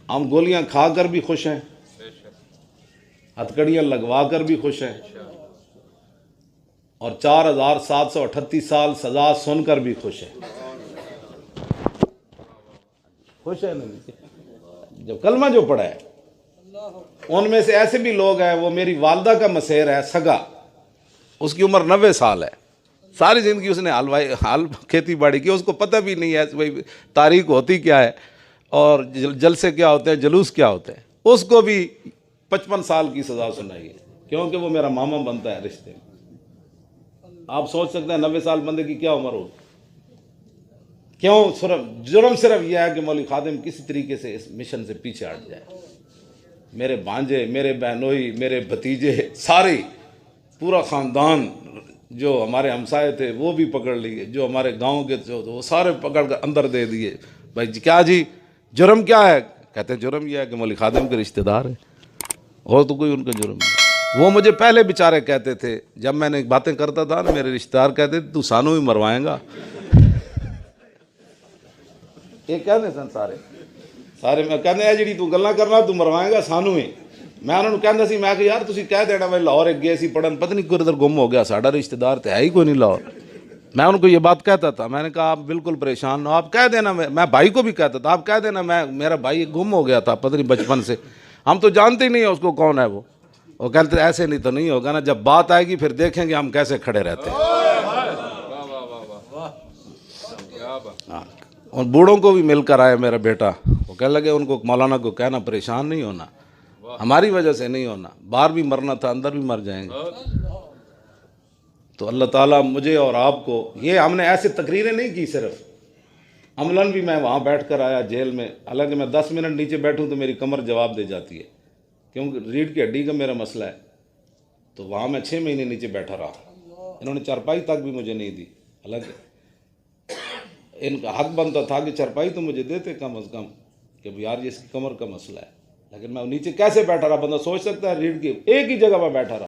हम गोलियां खाकर भी खुश हैं, हथकड़ियां लगवा कर भी खुश हैं, और 4738 साल सजा सुनकर भी खुश है। खुश है नहीं? जो कलमा जो पढ़ा है, उनमें से ऐसे भी लोग हैं, वो मेरी वालदा का मसेर है सगा, उसकी उम्र 90 साल है, सारी ज़िंदगी उसने हाल खेती बाड़ी की, उसको पता भी नहीं है भाई तारीख होती क्या है और जलसे क्या होते हैं, जुलूस क्या होते हैं। उसको भी 55 साल की सज़ा सुनाई है, क्योंकि वो मेरा मामा बनता है रिश्ते में। आप सोच सकते हैं 90 साल बंदे की क्या उम्र हो। क्यों? जुर्म सिर्फ यह है कि मौलवी खादिम किसी तरीके से इस मिशन से पीछे हट जाए। मेरे भांजे, मेरे बहनोई, मेरे भतीजे, सारे पूरा ख़ानदान जो हमारे हमसाए थे वो भी पकड़ लिए, जो हमारे गांव के जो वो सारे पकड़ कर अंदर दे दिए। भाई क्या जी जुर्म क्या है? कहते हैं जुर्म यह है कि मौलवी खादिम के रिश्तेदार हैं, और तो कोई उनका जुर्म नहीं। वो मुझे पहले बेचारे कहते थे, जब मैंने बातें करता था ना, मेरे रिश्तेदार कहते थे तू सानू ही मरवाएगा। ये कहते सन सारे मैं कहने जी तू गल्लां करना तू मरवाएगा सानू ही। मैं उन्होंने कहता सी, मैं कि यार तुसी कह देना भाई लाहौर एक गए सी पढ़न, पता नहीं किधर गुम हो गया, साडा रिश्तेदार तो है ही कोई नहीं लाहौर। मैं उनको ये बात कहता था, मैंने कहा आप बिल्कुल परेशान हो, आप कह देना। मैं भाई को भी कहता था, आप कह देना मेरा भाई गुम हो गया था, पता नहीं बचपन से, हम तो जानते ही नहीं है उसको कौन है वो कहते ऐसे नहीं तो नहीं होगा ना, जब बात आएगी फिर देखेंगे हम कैसे खड़े रहते हैं। हाँ, और बूढ़ों को भी मिलकर आया मेरा बेटा, वो कहने लगे उनको मौलाना को कहना परेशान नहीं होना, हमारी वजह से नहीं होना, बाहर भी मरना था अंदर भी मर जाएंगे। तो अल्लाह ताला मुझे और आपको, ये हमने ऐसे तकरीरें नहीं की सिर्फ, अमलन भी मैं वहाँ बैठ कर आया जेल में, हालांकि मैं 10 मिनट नीचे बैठूँ तो मेरी कमर जवाब दे जाती है, क्योंकि रीढ़ की हड्डी का मेरा मसला है। तो वहाँ मैं 6 महीने नीचे बैठा रहा, इन्होंने चारपाई तक भी मुझे नहीं दी। हालांकि इनका हक बनता था कि चारपाई तो मुझे देते कम अज़ कम, कि यार ये इसकी कमर का मसला है, लेकिन मैं नीचे कैसे बैठा रहा, बंदा सोच सकता है। रीढ़ की एक ही जगह पर बैठा रहा।